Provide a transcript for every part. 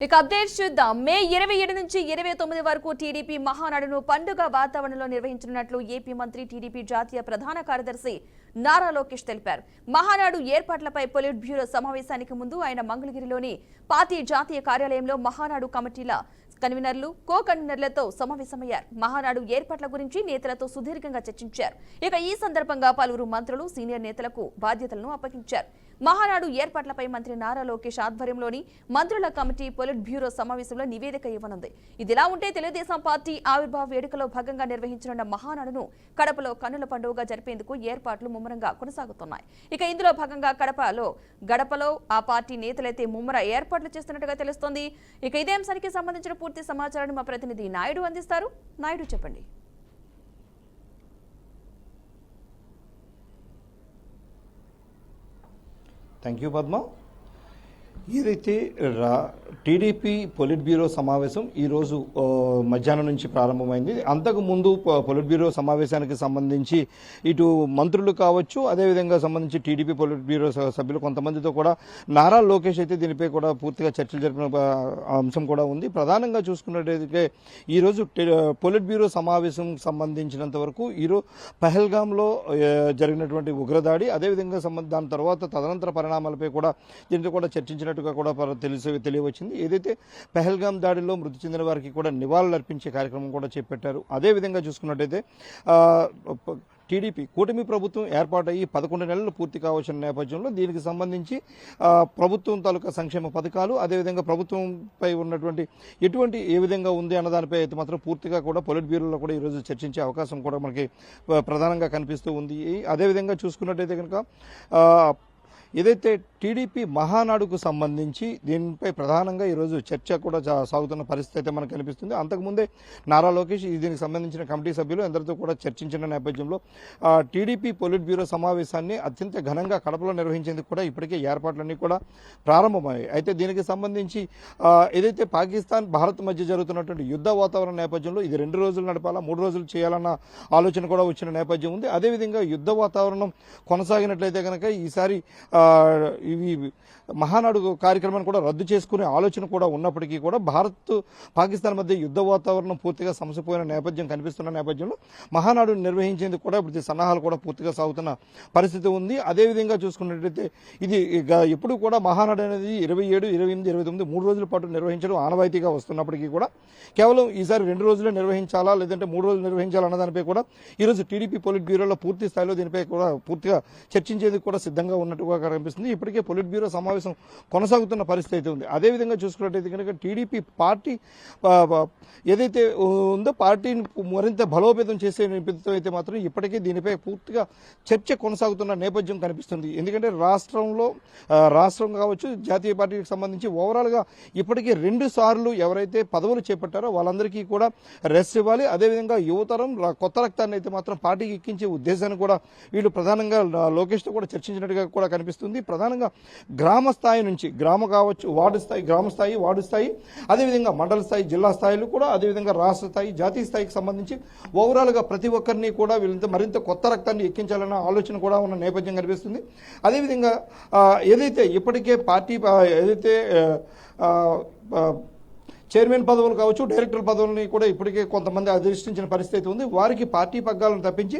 ఇక అప్డేట్స్ చూద్దాం. మే 27 నుంచి 29 వరకు టీడీపీ మహానాడును పండుగ వాతావరణంలో నిర్వహించనున్నట్లు ఏపీ మంత్రి టీడీపీ జాతీయ ప్రధాన కార్యదర్శి నారా లోకేష్ తెలిపారు. మహానాడు ఏర్పాట్లపై పొలిట్ బ్యూరో సమావేశానికి ముందు ఆయన మంగళగిరిలోని పార్టీ జాతీయ కార్యాలయంలో మహానాడు కమిటీల కన్వీనర్లు, కో కన్వీనర్లతో సమావేశమయ్యారు. మహానాడు ఏర్పాట్ల గురించి నేతలతో సుదీర్ఘంగా చర్చించారు. ఇక ఈ సందర్భంగా పలువురు మంత్రులు, సీనియర్ నేతలకు బాధ్యతలను అప్పగించారు. మహానాడు ఏర్పాట్లపై మంత్రి నారా లోకేష్ ఆధ్వర్యంలోని మంత్రుల కమిటీ పొలిట్ బ్యూరో సమావేశంలో నివేదిక ఇవ్వనుంది. ఇదిలా ఉంటే తెలుగుదేశం పార్టీ ఆవిర్భావ వేడుకలో భాగంగా నిర్వహించనున్న మహానాడును కడపలో కన్నుల పండుగగా జరిపేందుకు ఏర్పాట్లు ముమ్మరంగా కొనసాగుతున్నాయి. ఇక ఇందులో భాగంగా గడపలో ఆ పార్టీ నేతలైతే ముమ్మర ఏర్పాట్లు చేస్తున్నట్టుగా తెలుస్తోంది. ఇక ఇదే అంశానికి సంబంధించిన పూర్తి సమాచారాన్ని మా ప్రతినిధి నాయుడు అందిస్తారు. నాయుడు, చెప్పండి. Thank you Padma. ఏదైతే టీడీపీ పొలిట్ బ్యూరో సమావేశం ఈరోజు మధ్యాహ్నం నుంచి ప్రారంభమైంది. అంతకుముందు పొలిట్ బ్యూరో సమావేశానికి సంబంధించి ఇటు మంత్రులు కావచ్చు, అదేవిధంగా సంబంధించి టీడీపీ పొలిట్ బ్యూరో సభ్యులు కొంతమందితో కూడా నారా లోకేష్ అయితే దీనిపై కూడా పూర్తిగా చర్చలు జరిపిన అంశం కూడా ఉంది. ప్రధానంగా చూసుకున్నట్టయితే ఈరోజు పొలిట్ బ్యూరో సమావేశం సంబంధించినంత వరకు ఈరోజు పహల్గామ్లో జరిగినటువంటి ఉగ్రదాడి, అదేవిధంగా దాని తర్వాత తదనంతర పరిణామాలపై కూడా దీంతో కూడా చర్చించినట్టుగా కూడా తెలియవచ్చింది. ఏదైతే పహల్గామ్ దాడిలో మృతి చెందిన వారికి కూడా నివాళులు అర్పించే కార్యక్రమం కూడా చేపట్టారు. అదేవిధంగా చూసుకున్నట్టయితే టీడీపీ కూటమి ప్రభుత్వం ఏర్పాటయ్యి 11 నెలలు పూర్తి కావచ్చిన నేపథ్యంలో దీనికి సంబంధించి ప్రభుత్వం తాలూకా సంక్షేమ పథకాలు, అదేవిధంగా ప్రభుత్వంపై ఉన్నటువంటి ఏ విధంగా ఉంది అన్న దానిపై అయితే మాత్రం పూర్తిగా కూడా పొలిట్ బ్యూరోలో కూడా ఈరోజు చర్చించే అవకాశం కూడా మనకి ప్రధానంగా కనిపిస్తూ ఉంది. అదేవిధంగా చూసుకున్నట్టయితే కనుక ఏదైతే టీడీపీ మహానాడుకు సంబంధించి దీనిపై ప్రధానంగా ఈరోజు చర్చ కూడా సాగుతున్న పరిస్థితి అయితే మనకు కనిపిస్తుంది. అంతకుముందే నారా లోకేష్ దీనికి సంబంధించిన కమిటీ సభ్యులు అందరితో కూడా చర్చించిన నేపథ్యంలో టీడీపీ పొలిట్ బ్యూరో సమావేశాన్ని అత్యంత ఘనంగా కడపలో నిర్వహించేందుకు కూడా ఇప్పటికే ఏర్పాట్లన్నీ కూడా ప్రారంభమయ్యాయి. అయితే దీనికి సంబంధించి ఏదైతే పాకిస్తాన్, భారత్ మధ్య జరుగుతున్నటువంటి యుద్ధ వాతావరణ నేపథ్యంలో ఇది 2 రోజులు నడపాలా, 3 రోజులు చేయాలన్న ఆలోచన కూడా వచ్చిన నేపథ్యం ఉంది. అదేవిధంగా యుద్ధ వాతావరణం కొనసాగినట్లయితే కనుక ఈసారి ఇవి మహానాడు కార్యక్రమాన్ని కూడా రద్దు చేసుకునే ఆలోచన కూడా ఉన్నప్పటికీ కూడా భారత్, పాకిస్తాన్ మధ్య యుద్ధ వాతావరణం పూర్తిగా సమసిపోయిన నేపథ్యం కనిపిస్తున్న నేపథ్యంలో మహానాడు నిర్వహించేందుకు కూడా ఇప్పుడు సన్నాహాలు కూడా పూర్తిగా సాగుతున్న పరిస్థితి ఉంది. అదేవిధంగా చూసుకున్నట్లయితే ఇది ఎప్పుడు కూడా మహానాడు అనేది 27, 28, 29 3 రోజుల పాటు నిర్వహించడం ఆనవాయితీగా వస్తున్నప్పటికీ కూడా కేవలం ఈసారి 2 రోజులే నిర్వహించాలా లేదంటే 3 రోజులు నిర్వహించాలన్న దానిపై కూడా ఈరోజు టీడీపీ పొలిట్ బ్యూరోలో పూర్తి స్థాయిలో దీనిపై కూడా పూర్తిగా చర్చించేందుకు కూడా సిద్ధంగా ఉన్నట్టుగా కనిపిస్తుంది. ఇప్పటికే పొలిట్ బ్యూరో సమావేశం కొనసాగుతున్న పరిస్థితి అయితే ఉంది. అదేవిధంగా చూసుకున్నట్టయితే కనుక టీడీపీ పార్టీ ఏదైతే ఉందో పార్టీని మరింత బలోపేతం చేసే నేపథ్యంతో అయితే మాత్రం ఇప్పటికే దీనిపై పూర్తిగా చర్చ కొనసాగుతున్న నేపథ్యం కనిపిస్తుంది. ఎందుకంటే రాష్ట్రం కావచ్చు, జాతీయ పార్టీకి సంబంధించి ఓవరాల్గా ఇప్పటికే 2 సార్లు ఎవరైతే పదవులు చేపట్టారో వాళ్ళందరికీ కూడా రెస్ట్ ఇవ్వాలి. అదేవిధంగా యువతరం కొత్త రక్తాన్ని అయితే మాత్రం పార్టీకి ఎక్కించే ఉద్దేశాన్ని కూడా వీళ్ళు ప్రధానంగా లోకేష్తో కూడా చర్చించినట్టుగా కూడా కనిపిస్తుంది. ప్రధానంగా గ్రామ స్థాయి నుంచి గ్రామ స్థాయి, వార్డు స్థాయి, అదేవిధంగా మండల స్థాయి, జిల్లా స్థాయిలు కూడా, అదేవిధంగా రాష్ట్ర స్థాయి, జాతీయ స్థాయికి సంబంధించి ఓవరాల్గా ప్రతి ఒక్కరిని కూడా వీళ్ళంతా మరింత కొత్త రక్తాన్ని ఎక్కించాలన్న ఆలోచన కూడా ఉన్న నేపథ్యం కనిపిస్తుంది. అదేవిధంగా ఏదైతే ఇప్పటికే పార్టీ ఏదైతే చైర్మన్ పదవులు కావచ్చు, డైరెక్టర్ పదవులని కూడా ఇప్పటికే కొంతమంది అధిష్ఠించిన పరిస్థితి ఉంది. వారికి పార్టీ పగ్గాలను తప్పించి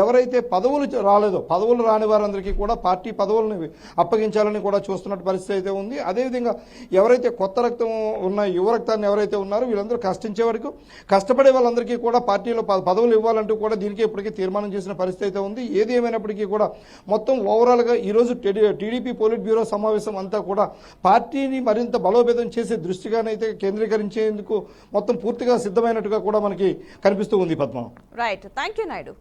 ఎవరైతే పదవులు రాని వారందరికీ కూడా పార్టీ పదవులను అప్పగించాలని కూడా చూస్తున్న పరిస్థితి అయితే ఉంది. అదేవిధంగా ఎవరైతే కొత్త రక్తం ఉన్న యువ రక్తాన్ని ఎవరైతే ఉన్నారో వీళ్ళందరూ కష్టించే వరకు కష్టపడే వాళ్ళందరికీ కూడా పార్టీలో పదవులు ఇవ్వాలంటూ కూడా దీనికి ఇప్పటికే తీర్మానం చేసిన పరిస్థితి అయితే ఉంది. ఏది ఏమైనప్పటికీ కూడా మొత్తం ఓవరాల్గా ఈరోజు టీడీపీ పొలిట్ బ్యూరో సమావేశం అంతా కూడా పార్టీని మరింత బలోపేతం చేసే దృష్టిగానైతే కేంద్రీకరించేందుకు మొత్తం పూర్తిగా సిద్ధమైనట్టుగా కూడా మనకి కనిపిస్తూ ఉంది. Padma, right, thank you Naidu.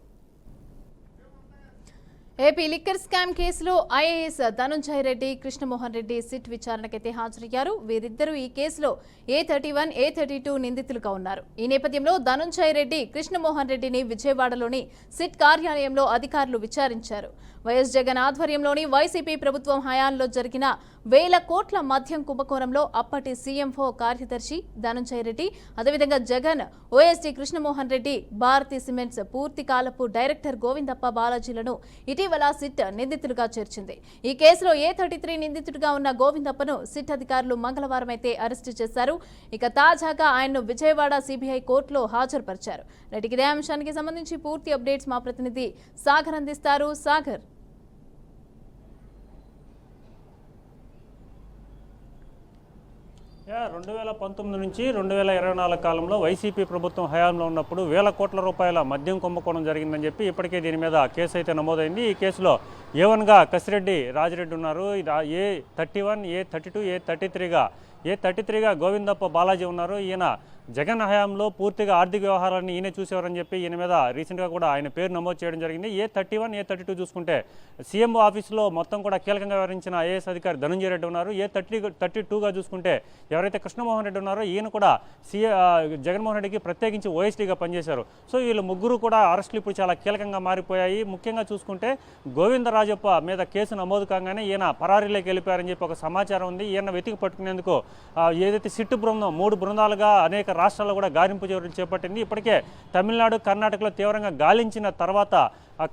AP liquor scam కేసులో ఐఏఎస్ ధనుంజయ రెడ్డి, కృష్ణమోహన్ రెడ్డి సిట్ విచారణకైతే హాజరయ్యారు. వీరిద్దరూ ఈ కేసులో A31, A32 నిందితులుగా ఉన్నారు. ఈ నేపథ్యంలో ధనుంజయ రెడ్డి, కృష్ణమోహన్ రెడ్డిని విజయవాడలోని సిట్ కార్యాలయంలో అధికారులు విచారించారు. వైఎస్ జగన్ ఆధ్వర్యంలోని వైసీపీ ప్రభుత్వం హయాంలో జరిగిన వేల కోట్ల మద్యం కుంభకోణంలో అప్పటి సీఎంఓ కార్యదర్శి ధనంజయ రెడ్డి, అదేవిధంగా జగన్, ఓఎస్డీ కృష్ణమోహన్ రెడ్డి, భారతీ సిమెంట్స్ పూర్తి కాలపు డైరెక్టర్ గోవిందప్ప బాలాజీలను ఇటీవల సిట్ నిందితులుగా చేర్చింది. ఈ కేసులో A33 నిందితుడిగా ఉన్న గోవిందప్పను సిట్ అధికారులు మంగళవారం అయితే అరెస్టు చేశారు. ఇక తాజాగా ఆయన్ను విజయవాడ సిబిఐ కోర్టులో హాజరుపరిచారు. నేటికి ఇదే అంశానికి సంబంధించి పూర్తి అప్డేట్స్ మా ప్రతినిధి సాగర్ అందిస్తారు. సాగర్, 2019 నుంచి 2024 కాలంలో వైసీపీ ప్రభుత్వం హయాంలో ఉన్నప్పుడు వేల కోట్ల రూపాయల మద్యం కుంభకోణం జరిగిందని చెప్పి ఇప్పటికే దీని మీద కేసు అయితే నమోదైంది. ఈ కేసులో A1గా కసిరెడ్డి రాజిరెడ్డి ఉన్నారు, A31, A32, A33గా గోవిందప్ప బాలాజీ ఉన్నారు. ఈయన జగన్ హయాంలో పూర్తిగా ఆర్థిక వ్యవహారాన్ని ఈయన చూసేవారని చెప్పి ఈయన మీద రీసెంట్గా కూడా ఆయన పేరు నమోదు చేయడం జరిగింది. A31, A32 చూసుకుంటే సీఎం ఆఫీసులో మొత్తం కూడా కీలకంగా వ్యవహరించిన ఐఏఎస్ అధికారి ధనంజయ రెడ్డి ఉన్నారు. A32గా చూసుకుంటే ఎవరైతే కృష్ణమోహన్ రెడ్డి ఉన్నారో ఈయన కూడా జగన్మోహన్ రెడ్డికి ప్రత్యేకించి ఓఎస్డీగా పనిచేశారు. సో వీళ్ళు ముగ్గురు కూడా అరెస్టులు ఇప్పుడు చాలా కీలకంగా మారిపోయాయి. ముఖ్యంగా చూసుకుంటే గోవిందరాజప్ప మీద కేసు నమోదు కాగానే ఈయన పరారీలోకి వెళ్ళిపోయారని చెప్పి ఒక సమాచారం ఉంది. ఈయన వెతికి పట్టుకునేందుకు ఏదైతే సిట్టు బృందం 3 బృందాలుగా అనేక రాష్ట్రాల్లో కూడా గాలింపు చర్యలు చేపట్టింది. ఇప్పటికే తమిళనాడు, కర్ణాటకలో తీవ్రంగా గాలించిన తర్వాత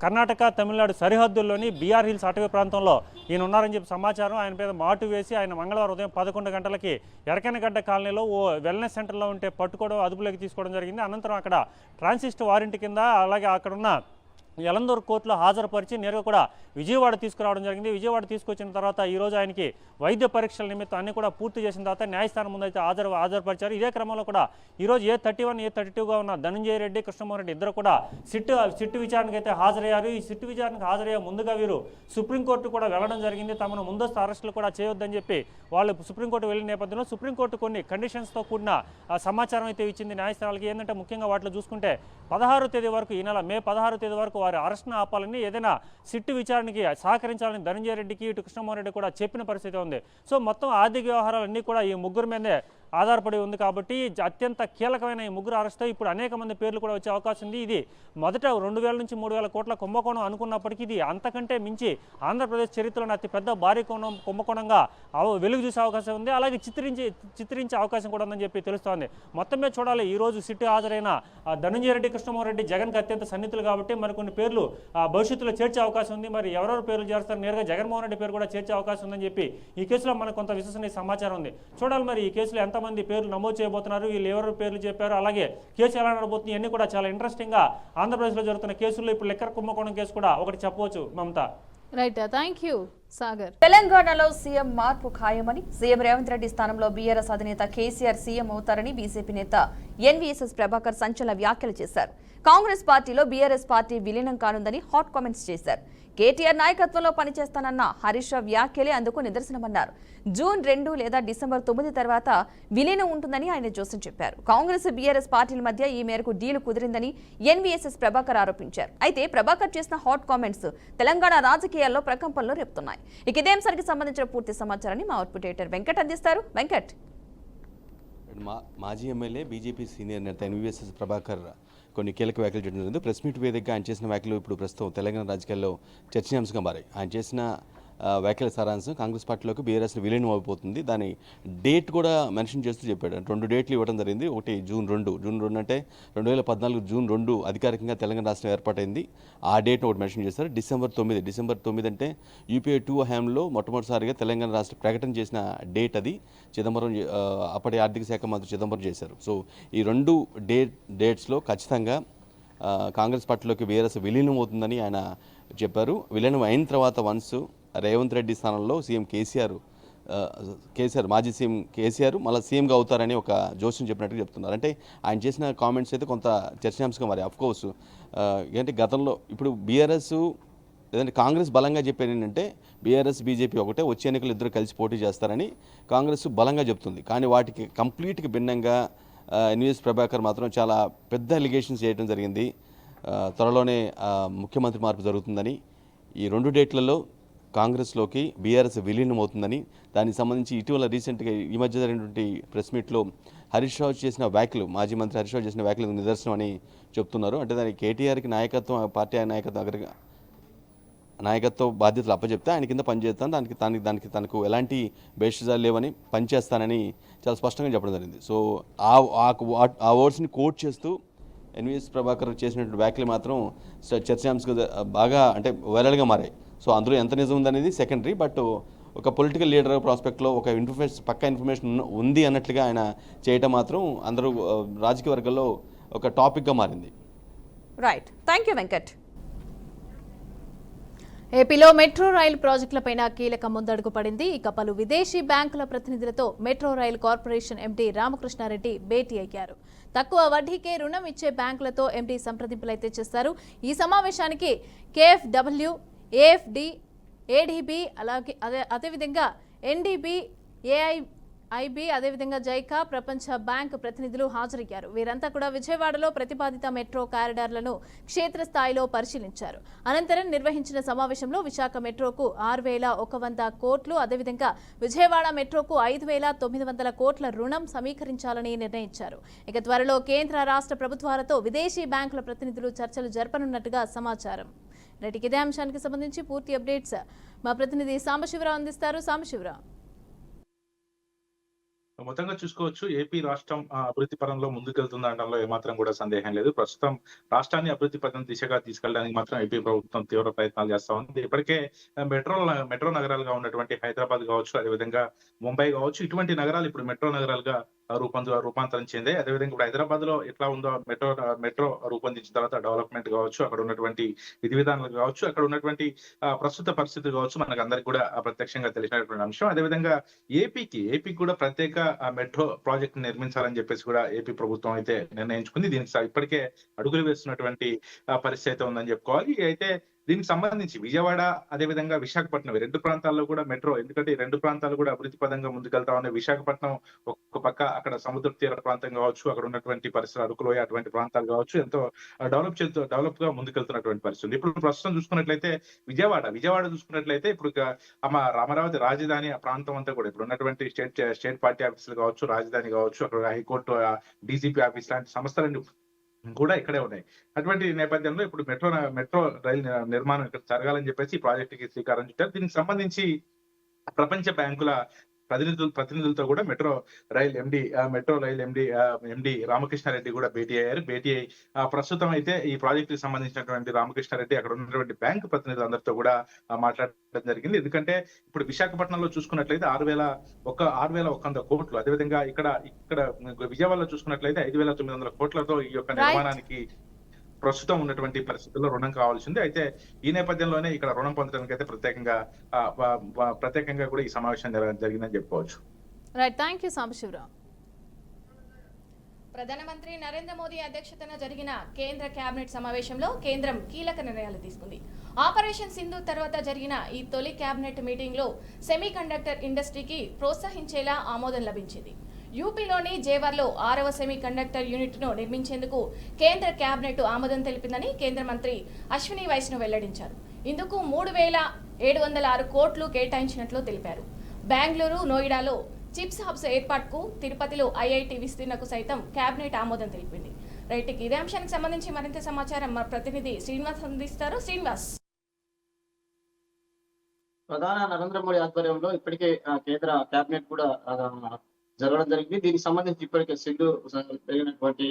కర్ణాటక, తమిళనాడు సరిహద్దుల్లోని బీఆర్ హిల్స్ అటవీ ప్రాంతంలో ఈయన ఉన్నారని చెప్పి సమాచారం. ఆయన మీద మాటు వేసి ఆయన మంగళవారం ఉదయం 11 గంటలకి ఎరకనగడ్డ కాలనీలో ఓ వెల్నెస్ సెంటర్లో ఉంటే పట్టుకోవడం, అదుపులోకి తీసుకోవడం జరిగింది. అనంతరం అక్కడ ట్రాన్సిస్ట్ వారెంట్ కింద అలాగే అక్కడున్న యలందూరు కోర్టులో హాజరుపరిచి నేరుగా కూడా విజయవాడ తీసుకురావడం జరిగింది. విజయవాడ తీసుకొచ్చిన తర్వాత ఈరోజు ఆయనకి వైద్య పరీక్షల నిమిత్తం అన్ని కూడా పూర్తి చేసిన తర్వాత న్యాయస్థానం ముందు అయితే హాజరుపరిచారు. ఇదే క్రమంలో కూడా ఈరోజు A31, A32గా ఉన్న ధనంజయ రెడ్డి, కృష్ణమోహన్ రెడ్డి ఇద్దరు కూడా సిట్టు విచారణకు అయితే హాజరయ్యారు. ఈ సిట్టు విచారణకు హాజరయ్యే ముందుగా వీరు సుప్రీంకోర్టు కూడా వెళ్ళడం జరిగింది. తమను ముందస్తు అరెస్టులు కూడా చేయొద్దని చెప్పి వాళ్ళు సుప్రీంకోర్టు వెళ్ళిన నేపథ్యంలో సుప్రీంకోర్టు కొన్ని కండిషన్స్తో కూడిన సమాచారం అయితే ఇచ్చింది న్యాయస్థానాలకి. ఏంటంటే ముఖ్యంగా వాటిలో చూసుకుంటే 16వ తేదీ వరకు, ఈ నెల మే 16వ తేదీ వరకు వారి అరెస్ట్ను ఆపాలని, ఏదైనా సిట్టు విచారణకి సహకరించాలని ధనంజయ రెడ్డికి, ఇటు కృష్ణమోహన్ రెడ్డి కూడా చెప్పిన పరిస్థితి ఉంది. సో మొత్తం ఆర్థిక వ్యవహారాలన్నీ కూడా ఈ ముగ్గురు మీదే ఆధారపడి ఉంది. కాబట్టి అత్యంత కీలకమైన ఈ ముగ్గురు అరెస్ట్ ఇప్పుడు అనేక మంది పేర్లు కూడా వచ్చే అవకాశం ఉంది. ఇది మొదట 2000 నుంచి 3000 కోట్ల కుంభకోణం అనుకున్నప్పటికీ ఇది అంతకంటే మించి ఆంధ్రప్రదేశ్ చరిత్రలోని అతిపెద్ద భారీ కుంభకోణంగా వెలుగు చూసే అవకాశం ఉంది. అలాగే చిత్రించే అవకాశం కూడా ఉందని చెప్పి తెలుస్తోంది. మొత్తం మీద చూడాలి, ఈ రోజు సిట్టు హాజరైన ధనంజయ రెడ్డి, కృష్ణమోహన్ రెడ్డి జగన్కి అత్యంత సన్నిహితులు కాబట్టి మరికొన్ని పేర్లు భవిష్యత్తులో చేర్చే అవకాశం ఉంది. మరి ఎవరెవరు పేర్లు చేస్తారు, నేరుగా జగన్మోహన్ రెడ్డి పేరు కూడా చేర్చే అవకాశం ఉందని చెప్పి ఈ కేసులో మనకు కొంత విశ్వసనీయ సమాచారం ఉంది. చూడాలి మరి ఈ కేసులో ఎంతమంది పేర్లు నమోదు చేయబోతున్నారు, వీళ్ళు ఎవరు పేర్లు చెప్పారు, అలాగే కేసు ఎలా నడబోతుంది, ఇవన్నీ కూడా చాలా ఇంట్రెస్టింగ్గా ఆంధ్రప్రదేశ్లో జరుగుతున్న కేసుల్లో ఇప్పుడు లిక్కర్ కుంభకోణం కేసు కూడా ఒకటి చెప్పవచ్చు. మమత, రైట్, థ్యాంక్ యూ సాగర్. తెలంగాణలో సీఎం మార్పు ఖాయమని, సీఎం రేవంత్ రెడ్డి స్థానంలో బీఆర్ఎస్ అధినేత కేసీఆర్ సీఎం అవుతారని బీజేపీ నేత ఎన్వీఎస్ఎస్ ప్రభాకర్ సంచలన వ్యాఖ్యలు చేశారు. కాంగ్రెస్ పార్టీలో బీఆర్ఎస్ పార్టీ విలీనం కానుందని హాట్ కామెంట్స్ చేశారు. కేటీఆర్ నాయకత్వంలో పనిచేస్తానన్న హరీష్ రావు వ్యాఖ్యలే అందుకు నిదర్శనమన్నారు. జూన్ 2 లేదా డిసెంబర్ 9 తర్వాత విలీనం ఉంటుందని ఆయన జోస్యం చెప్పారు. కాంగ్రెస్, బీఆర్ఎస్ పార్టీల మధ్య ఈ మేరకు డీలు కుదిరిందని ఎన్వీఎస్ఎస్ ప్రభాకర్ ఆరోపించారు. అయితే ప్రభాకర్ చేసిన హాట్ కామెంట్స్ తెలంగాణ రాజకీయాల్లో ప్రకంపనలు రేపుతున్నాయి. ఇక ఇదే అంశానికి సంబంధించిన పూర్తి సమాచారాన్ని మా అవుట్పుట్ ఎడిటర్ వెంకట్ అందిస్తారు. వెంకట్, మాజీ ఎమ్మెల్యే బీజేపీ సీనియర్ నేత ఎన్వీఎస్ఎస్ ప్రభాకర్ కొన్ని కీలక వ్యాఖ్యలు చేయడం జరిగింది. ప్రెస్ మీట్ వేదికగా ఆయన చేసిన వ్యాఖ్యలు ఇప్పుడు ప్రస్తుతం తెలంగాణ రాజకీయాల్లో చర్చనీయాంశంగా మారాయి. ఆయన చేసిన వ్యాఖ్యల సారాంశం కాంగ్రెస్ పార్టీలోకి బీఆర్ఎస్ విలీనం అయిపోతుంది. దాని డేట్ కూడా మెన్షన్ చేస్తూ చెప్పాడు. 2 డేట్లు ఇవ్వడం జరిగింది. ఒకటి జూన్ 2 అంటే 2014 జూన్ 2 అధికారికంగా తెలంగాణ రాష్ట్రం ఏర్పాటైంది. ఆ డేట్ను ఒకటి మెన్షన్ చేశారు. డిసెంబర్ 9 అంటే యూపీఏ 2 హయాంలో మొట్టమొదటిసారిగా తెలంగాణ రాష్ట్ర ప్రకటన చేసిన డేట్ అది. చిదంబరం అప్పటి ఆర్థిక శాఖ మంత్రి చిదంబరం చేశారు. సో ఈ 2 డేట్స్లో ఖచ్చితంగా కాంగ్రెస్ పార్టీలోకి బీఆర్ఎస్ విలీనం అవుతుందని ఆయన చెప్పారు. విలీనం అయిన తర్వాత వన్స్ రేవంత్ రెడ్డి స్థానంలో సీఎం కేసీఆర్, మాజీ సీఎం కేసీఆర్ మళ్ళీ సీఎంగా అవుతారని ఒక జోస్యం చెప్పినట్టుగా చెప్తున్నారు. అంటే ఆయన చేసిన కామెంట్స్ అయితే కొంత చర్చనీయాంశంగా మరి అఫ్కోర్స్ ఏంటంటే గతంలో ఇప్పుడు బీఆర్ఎస్ లేదంటే కాంగ్రెస్ బలంగా చెప్పేది ఏంటంటే బీఆర్ఎస్, బీజేపీ ఒకటే, వచ్చే ఎన్నికలు ఇద్దరు కలిసి పోటీ చేస్తారని కాంగ్రెస్ బలంగా చెప్తుంది. కానీ వాటికి కంప్లీట్గా భిన్నంగా ఎన్వీఎస్ ప్రభాకర్ మాత్రం చాలా పెద్ద అలిగేషన్స్ చేయడం జరిగింది. త్వరలోనే ముఖ్యమంత్రి మార్పు జరుగుతుందని, ఈ 2 డేట్లలో కాంగ్రెస్లోకి బీఆర్ఎస్ విలీనం అవుతుందని, దానికి సంబంధించి ఇటీవల రీసెంట్గా ఈ మధ్య జరిగినటువంటి ప్రెస్ మీట్లో హరీష్ రావు చేసిన వ్యాఖ్యలు, మాజీ మంత్రి హరీష్ రావు చేసిన వ్యాఖ్యలు నిదర్శనం అని చెప్తున్నారు. అంటే దానికి కేటీఆర్కి నాయకత్వం, పార్టీ నాయకత్వం నాయకత్వ బాధ్యతలు అప్పచెప్తే ఆయన కింద పనిచేస్తాను, దానికి తనకు ఎలాంటి బేషిజాలు లేవని పనిచేస్తానని చాలా స్పష్టంగా చెప్పడం జరిగింది. సో ఆ వర్డ్స్ని కోట్ చేస్తూ ఎన్వీఎస్ ప్రభాకర్ చేసినటువంటి వ్యాఖ్యలు మాత్రం చర్చాంశంగా బాగా అంటే వైరల్గా మారాయి. సో అందులో ఎంత నిజం ఉందనేది సెకండరీ, బట్ ఒక పొలిటికల్ లీడర్ ప్రాస్పెక్ట్లో ఒక పక్కా ఇన్ఫర్మేషన్ ఉంది అన్నట్లుగా ఆయన చేయటం మాత్రం అందరూ రాజకీయ వర్గాల్లో ఒక టాపిక్గా మారింది. Right, thank you Venkat. ఏపీలో మెట్రో రైలు ప్రాజెక్టులపైన కీలక ముందడుగు పడింది. ఇక పలు విదేశీ బ్యాంకుల ప్రతినిధులతో metro rail corporation MD Ramakrishna Reddy భేటీ అయ్యారు. తక్కువ వడ్డీకే రుణం ఇచ్చే బ్యాంకులతో ఎండీ సంప్రదింపులైతే చేస్తారు. ఈ సమావేశానికి కేఎఫ్డబ్ల్యూ, ఏఎఫ్డి, ఏడీబీ, అలాగే అదేవిధంగా ఎన్డీబీ, ఏఐబీ, అదేవిధంగా జైకా, ప్రపంచ బ్యాంక్ ప్రతినిధులు హాజరయ్యారు. వీరంతా కూడా విజయవాడలో ప్రతిపాదిత మెట్రో కారిడార్లను క్షేత్రస్థాయిలో పరిశీలించారు. అనంతరం నిర్వహించిన సమావేశంలో విశాఖ మెట్రోకు 6,100 కోట్లు, అదేవిధంగా విజయవాడ మెట్రోకు 5,900 కోట్ల రుణం సమీకరించాలని నిర్ణయించారు. ఇక త్వరలో కేంద్ర రాష్ట్ర ప్రభుత్వాలతో విదేశీ బ్యాంకుల ప్రతినిధులు చర్చలు జరపనున్నట్టుగా సమాచారం. రైట్, ఇదే అంశానికి సంబంధించి పూర్తి అప్డేట్స్ మా ప్రతినిధి సాంబశివరావు అందిస్తారు. సాంబశివరావు, మొత్తంగా చూసుకోవచ్చు, ఏపీ రాష్ట్రం అభివృద్ధి పరంలో ముందుకెళ్తుందనడంలో ఏమాత్రం కూడా సందేహం లేదు. ప్రస్తుతం రాష్ట్రాన్ని అభివృద్ధి పథం దిశగా తీసుకెళ్ళడానికి మాత్రం ఏపీ ప్రభుత్వం తీవ్ర ప్రయత్నాలు చేస్తా ఉంది. ఇప్పటికే మెట్రో నగరాలుగా ఉన్నటువంటి హైదరాబాద్ కావచ్చు, అదేవిధంగా ముంబై కావచ్చు, ఇటువంటి నగరాలు ఇప్పుడు మెట్రో నగరాలుగా రూపాంతరం చెందాయి. అదేవిధంగా ఇప్పుడు హైదరాబాద్ లో ఎట్లా ఉందో మెట్రో రూపొందించిన తర్వాత డెవలప్మెంట్ కావచ్చు, అక్కడ ఉన్నటువంటి విధి విధానాలు కావచ్చు, అక్కడ ఉన్నటువంటి ప్రస్తుత పరిస్థితి కావచ్చు, మనకు అందరికి కూడా ప్రత్యక్షంగా తెలిసినటువంటి అంశం. అదేవిధంగా ఏపీకి కూడా ప్రత్యేక మెట్రో ప్రాజెక్ట్ నిర్మించాలని చెప్పేసి కూడా ఏపీ ప్రభుత్వం అయితే నిర్ణయించుకుంది. దీనికి ఇప్పటికే అడుగులు వేస్తున్నటువంటి పరిస్థితి అయితే ఉందని చెప్పుకోవాలి. అయితే దీనికి సంబంధించి విజయవాడ అదేవిధంగా విశాఖపట్నం రెండు ప్రాంతాల్లో కూడా మెట్రో, ఎందుకంటే ఈ రెండు ప్రాంతాలు కూడా అభివృద్ధి పదంగా ముందుకెళ్తా ఉన్నాయి. విశాఖపట్నం ఒక పక్క అక్కడ సముద్ర తీర ప్రాంతం కావచ్చు, అక్కడ ఉన్నటువంటి పరిసర అరకులోయ అటువంటి ప్రాంతాలు కావచ్చు, ఎంతో డెవలప్ గా ముందుకెళ్తున్నటువంటి పరిస్థితి. ఇప్పుడు ప్రస్తుతం చూసుకున్నట్లయితే విజయవాడ చూసుకున్నట్లయితే ఇప్పుడు అమరావతి రాజధాని ఆ ప్రాంతం అంతా కూడా ఇప్పుడు ఉన్నటువంటి స్టేట్ పార్టీ ఆఫీసులు కావచ్చు, రాజధాని కావచ్చు, అక్కడ హైకోర్టు, డీజీపీ ఆఫీస్ లాంటి సంస్థలన్నీ కూడా ఇక్కడే ఉన్నాయి. అటువంటి నేపథ్యంలో ఇప్పుడు మెట్రో రైలు నిర్మాణం ఇక్కడ జరగాలని చెప్పేసి ఈ ప్రాజెక్టుకి శ్రీకారం చుట్టారు. దీనికి సంబంధించి ప్రపంచ బ్యాంకుల ప్రతినిధులతో కూడా మెట్రో రైల్ ఎండి రామకృష్ణారెడ్డి కూడా భేటీ అయ్యారు. భేటీ అయ్యి ప్రస్తుతం అయితే ఈ ప్రాజెక్టుకి సంబంధించినటువంటి రామకృష్ణారెడ్డి అక్కడ ఉన్నటువంటి బ్యాంకు ప్రతినిధులందరితో కూడా మాట్లాడడం జరిగింది. ఎందుకంటే ఇప్పుడు విశాఖపట్నంలో చూసుకున్నట్లయితే 6,100 కోట్లు, అదేవిధంగా ఇక్కడ విజయవాడలో చూసుకున్నట్లయితే 5,900 కోట్లతో ఈ యొక్క నిర్మాణానికి ప్రస్తుతం ఉన్నటువంటి పరిస్థితుల్లో రుణం కావాల్సింది. అయితే ఈ నేపథ్యంలోనే ఇక్కడ రుణం పొందడానికి అయితే ప్రత్యేకంగా కూడా ఈ సమావేశం జరిగిందని చెప్పుకోవచ్చు. Right, thank you Sambasivarao. ప్రధానమంత్రి నరేంద్ర మోదీ అధ్యక్షతన జరిగిన కేంద్ర కేబినెట్ సమావేశంలో కేంద్రం కీలక నిర్ణయాలు తీసుకుంది. ఆపరేషన్ సింధూర్ తర్వాత జరిగిన ఈ తొలి కేబినెట్ మీటింగ్ లో సెమీ కండక్టర్ ఇండస్ట్రీకి ప్రోత్సహించేలా ఆమోదం లభించింది. యూపీలోని జేవర్లో 6వ సెమీ కండక్టర్ యూనిట్ ను నిర్మించేందుకు కేంద్ర కేబినెట్ ఆమోదం తెలిపిందని కేంద్ర మంత్రి అశ్విని వైష్ణవ్ వెల్లడించారు. ఇందుకు 3,706 కోట్లు కేటాయించినట్లు తెలిపారు. బెంగళూరు, నోయిడాలో చిప్స్ హబ్స్ ఏర్పాటుకు, తిరుపతిలో ఐఐటి విస్తీర్ణకు సైతం కేబినెట్ ఆమోదం తెలిపింది. రైట్, ఇదే అంశానికి సంబంధించి మరింత సమాచారం మా ప్రతినిధి శ్రీనివాస్ అందిస్తారు. శ్రీనివాస్, ప్రధాని నరేంద్ర మోడీ ఆధ్వర్యంలో ఇప్పటికే కేంద్ర కేబినెట్ కూడా జరగడం జరిగింది. దీనికి సంబంధించి ఇప్పటికే సింధు జరిగినటువంటి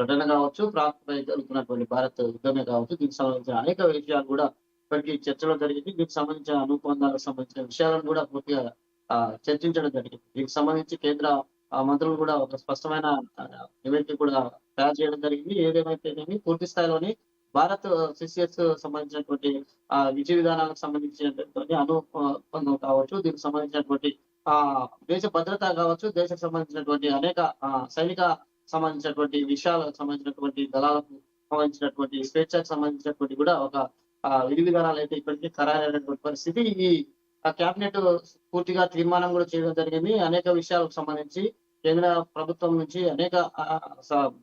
ఘటన కావచ్చు, ప్రాంతంపై జరుగుతున్నటువంటి భారత్ యుద్ధమే కావచ్చు, దీనికి సంబంధించిన అనేక విషయాలు కూడా ఇప్పటికీ చర్చలో జరిగింది. దీనికి సంబంధించిన అనుబంధాలకు సంబంధించిన విషయాలను కూడా పూర్తిగా చర్చించడం జరిగింది. దీనికి సంబంధించి కేంద్ర మంత్రులు కూడా ఒక స్పష్టమైన నివేదిక కూడా తయారు చేయడం జరిగింది. ఏదేమైతేనేమి పూర్తి స్థాయిలోని భారత్ సిసిఎస్ సంబంధించినటువంటి విధి విధానాలకు సంబంధించినటువంటి అనుబంధం కావచ్చు, దీనికి సంబంధించినటువంటి దేశ భద్రత కావచ్చు, దేశకు సంబంధించినటువంటి అనేక సైనిక సంబంధించినటువంటి విషయాలకు సంబంధించినటువంటి దళాలకు సంబంధించినటువంటి స్వేచ్ఛకు సంబంధించినటువంటి కూడా ఒక విధి విధానాలు అయితే ఇప్పటికీ ఖరారైనటువంటి పరిస్థితి. ఈ కేబినెట్ పూర్తిగా తీర్మానం కూడా చేయడం జరిగింది. అనేక విషయాలకు సంబంధించి కేంద్ర ప్రభుత్వం నుంచి అనేక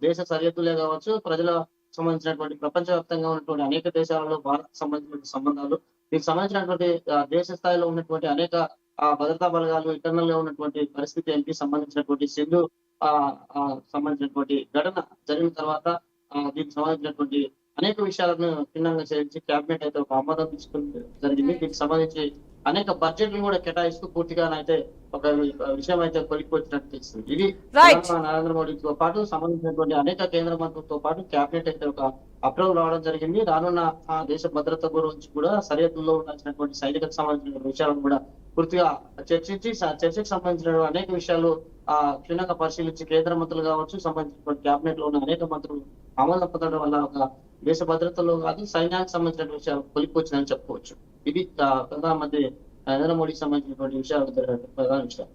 దేశ సరిహద్దులే కావచ్చు, ప్రజల సంబంధించినటువంటి ప్రపంచవ్యాప్తంగా ఉన్నటువంటి అనేక దేశాలలో భారత్ సంబంధించిన సంబంధాలు, దీనికి సంబంధించినటువంటి దేశ స్థాయిలో ఉన్నటువంటి అనేక భద్రతా బలగాలు, ఇంటర్నల్ గా ఉన్నటువంటి పరిస్థితి ఏంటి, సంబంధించినటువంటి సింధు సంబంధించినటువంటి ఘటన జరిగిన తర్వాత దీనికి సంబంధించినటువంటి అనేక విషయాలను క్షుణ్ణంగా చర్చించి కేబినెట్ అయితే ఒక ఆమోదం తీసుకుని జరిగింది. దీనికి సంబంధించి అనేక బడ్జెట్లు కూడా కేటాయిస్తూ పూర్తిగానైతే ఒక విషయం అయితే కొలిక్కొచ్చినట్టు తెలుస్తుంది. ఇది Right. ప్రధాని నరేంద్ర మోడీతో పాటు సంబంధించినటువంటి అనేక కేంద్ర మంత్రులతో పాటు కేబినెట్ అయితే ఒక అప్రూవల్ రావడం జరిగింది. రానున్న దేశ భద్రత గురించి కూడా సరిహద్దుల్లో ఉండాల్సినటువంటి సైనికకు సంబంధించిన విషయాలను కూడా పూర్తిగా చర్చకు సంబంధించిన అనేక విషయాలు క్షుణ్ణంగా పరిశీలించి కేంద్ర మంత్రులు కావచ్చు, సంబంధించినటువంటి కేబినెట్ లో ఉన్న అనేక మంత్రులు ఆమోదం పొందడం వల్ల ఒక దేశ భద్రతలో కాదు సైన్యానికి సంబంధించిన విషయాలు కొలిక్కొచ్చిందని చెప్పుకోవచ్చు. ఇది ప్రధానమంత్రి నరేంద్ర మోడీకి సంబంధించినటువంటి విషయాలు ప్రధాన విషయాలు.